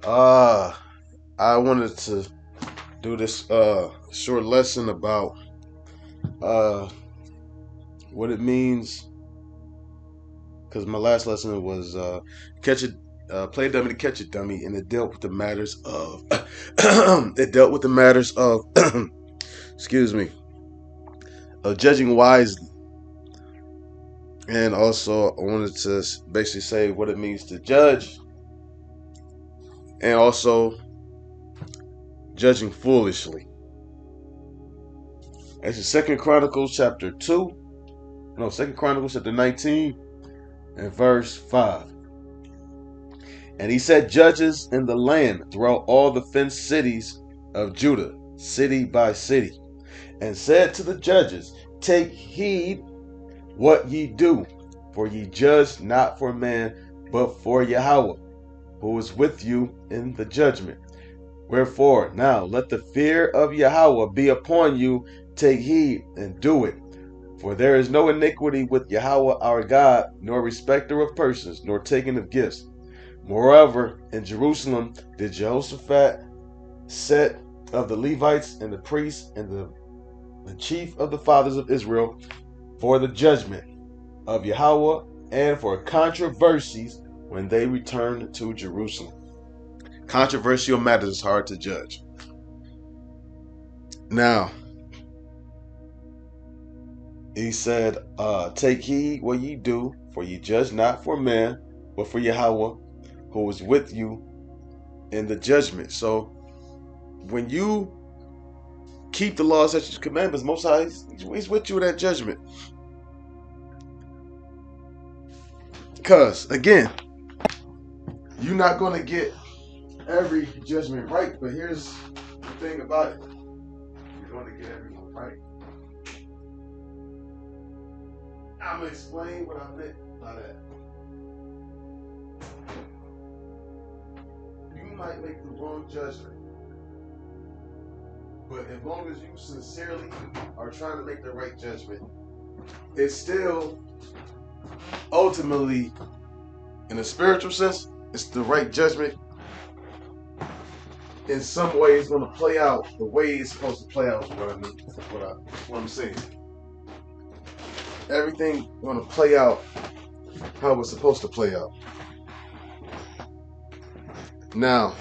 Uh, I wanted to do this short lesson about uh what it means, because my last lesson was catch it play dummy to catch it dummy, and it dealt with the matters of it dealt with the matters of excuse me, of judging wisely. And also I wanted to basically say what it means to judge, and also judging foolishly. That's Second Chronicles chapter 2. No, Second Chronicles chapter 19 and verse 5. And he set judges in the land throughout all the fenced cities of Judah, city by city, and said to the judges, take heed what ye do, for ye judge not for man, but for Yahweh, who is with you in the judgment. Wherefore, now let the fear of Yahweh be upon you, take heed and do it. For there is no iniquity with Yahweh our God, nor respecter of persons, nor taking of gifts. Moreover, in Jerusalem did Jehoshaphat set of the Levites and the priests and the chief of the fathers of Israel for the judgment of Yahweh and for controversies when they returned to Jerusalem. Controversial matters is hard to judge. Now, he said, take heed what ye do, for ye judge not for man, but for Yahweh, who is with you in the judgment. So when you keep the laws, such as commandments, Most High, he's with you in that judgment. Because, again, you're not going to get every judgment right, but here's the thing about it. You're going to get everyone right. I'm going to explain what I meant by that. You might make the wrong judgment, but as long as you sincerely are trying to make the right judgment, it's still ultimately, in a spiritual sense, it's the right judgment. In some way, it's going to play out the way it's supposed to play out. Is what I mean. What I'm saying. Everything going to play out how it's supposed to play out. Now,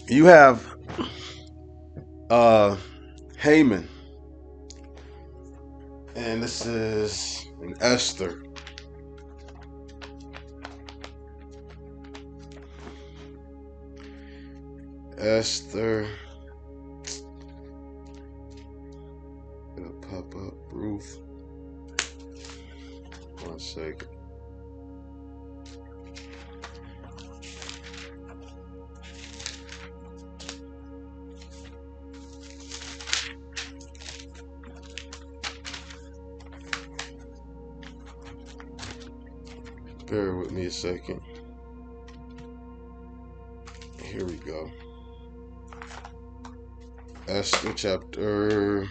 you have Haman, and this is in Esther. Esther. It'll pop up. Ruth. 1 second. Bear with me a second. Here we go. Esther chapter.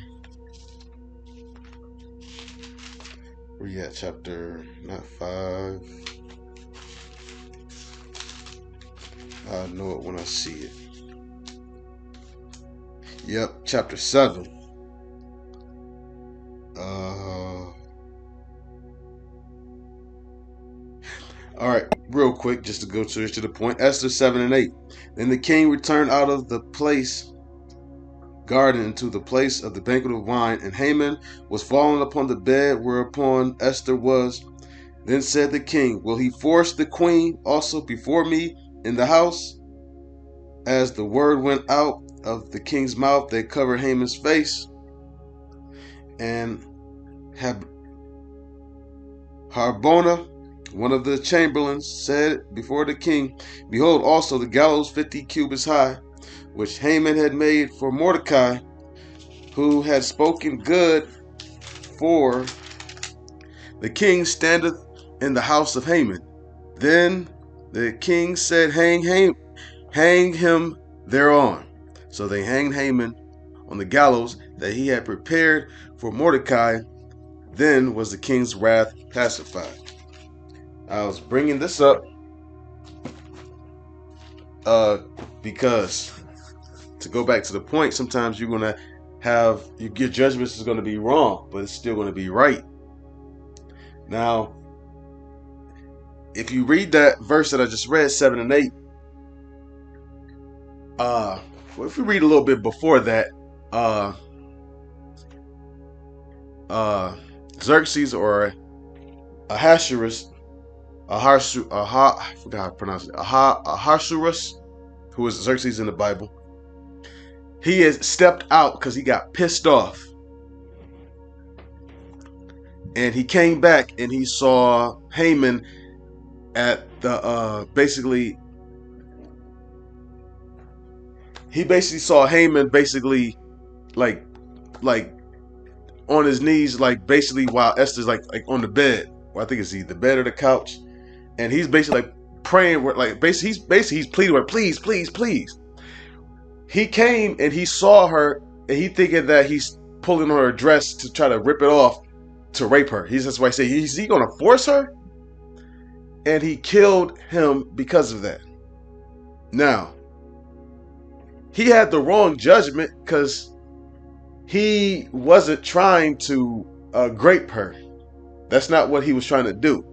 Where you at? Chapter, not 5. I know it when I see it. Yep, chapter 7. All right, real quick, just to go to the point. Esther 7 and 8. Then the king returned out of the place garden into the place of the banquet of wine, and Haman was fallen upon the bed whereupon Esther was. Then said the king, will he force the queen also before me in the house? As the word went out of the king's mouth, they covered Haman's face. And Harbona, one of the chamberlains, said before the king, behold also the gallows 50 cubits high, which Haman had made for Mordecai, who had spoken good for the king, standeth in the house of Haman. Then the king said, hang him thereon. So they hanged Haman on the gallows that he had prepared for Mordecai. Then was the king's wrath pacified. I was bringing this up Because to go back to the point, sometimes you're gonna have your judgments is gonna be wrong, but it's still gonna be right. Now, if you read that verse that I just read, 7 and 8, well, if we read a little bit before that, Xerxes or Ahasuerus, I forgot how to pronounce it, Ahasuerus, who was Xerxes in the Bible, he has stepped out because he got pissed off. And he came back and he saw Haman at the, he basically saw Haman basically like on his knees, like basically while Esther's like on the bed, or I think it's either the bed or the couch. And he's basically like praying, like he's pleading with her, please, please, please. He came and he saw her, and he thinking that he's pulling on her dress to try to rip it off to rape her. That's why I say, is he going to force her? And he killed him because of that. Now, he had the wrong judgment because he wasn't trying to grape her. That's not what he was trying to do.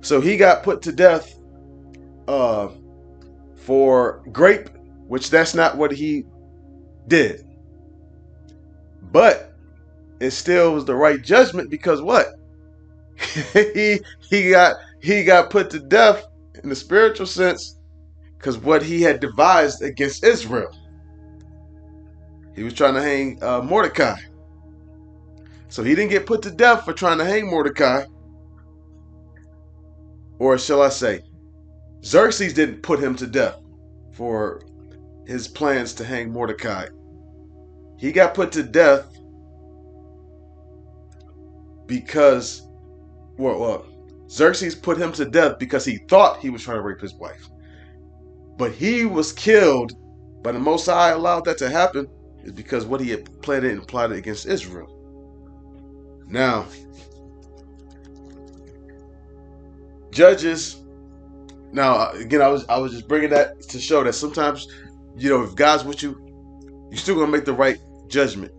So he got put to death for grape, which that's not what he did. But it still was the right judgment because what? he got put to death in the spiritual sense because what he had devised against Israel. He was trying to hang Mordecai. So he didn't get put to death for trying to hang Mordecai. Or shall I say, Xerxes didn't put him to death for his plans to hang Mordecai. He got put to death because, Xerxes put him to death because he thought he was trying to rape his wife. But he was killed, but the Most High allowed that to happen is because what he had planned and plotted against Israel. Now, Judges. Now, again, I was just bringing that to show that sometimes, if God's with you, you're still gonna make the right judgment.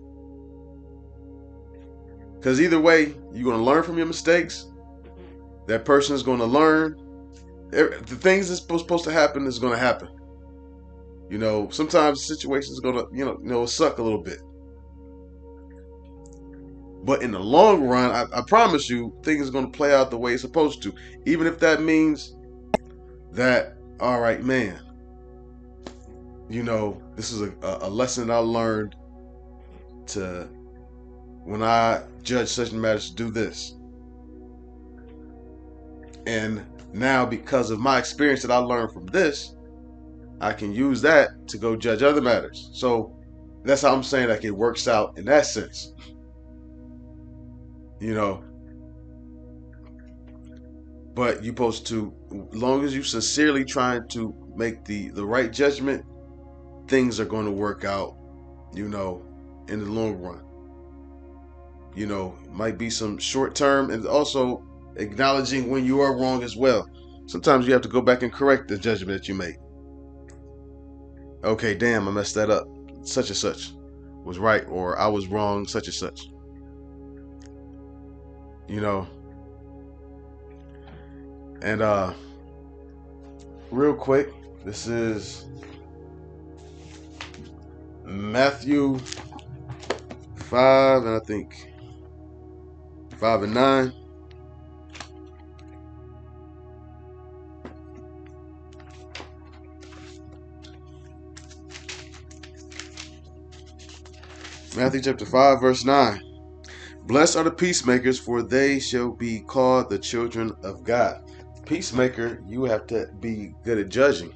Because either way, you're gonna learn from your mistakes. That person is gonna learn. The things that's supposed to happen is gonna happen. Sometimes the situation is gonna, suck a little bit. But in the long run, I promise you, things are going to play out the way it's supposed to. Even if that means that, all right, man, this is a lesson I learned to, when I judge such matters, to do this. And now, because of my experience that I learned from this, I can use that to go judge other matters. So that's how I'm saying like it works out in that sense. But you're supposed to, as long as you sincerely trying to make the right judgment, things are going to work out, in the long run. It might be some short term, and also acknowledging when you are wrong as well. Sometimes you have to go back and correct the judgment that you made. Okay, damn, I messed that up. Such and such was right, or I was wrong, such and such. And real quick, this is Matthew 5, and I think 5 and 9. Matthew chapter 5, verse 9. Blessed are the peacemakers, for they shall be called the children of God. Peacemaker, you have to be good at judging.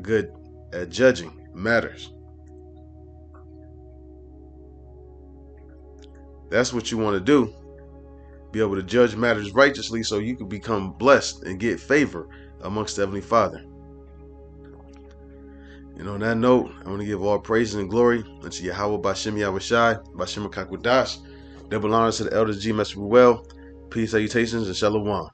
Good at judging matters. That's what you want to do. Be able to judge matters righteously so you can become blessed and get favor amongst the Heavenly Father. And on that note, I want to give all praise and glory unto Yahweh Bashem Yahushai, Bashem Kakwadash. Double honors to the elders G. Messer well. Peace, salutations, and shalom.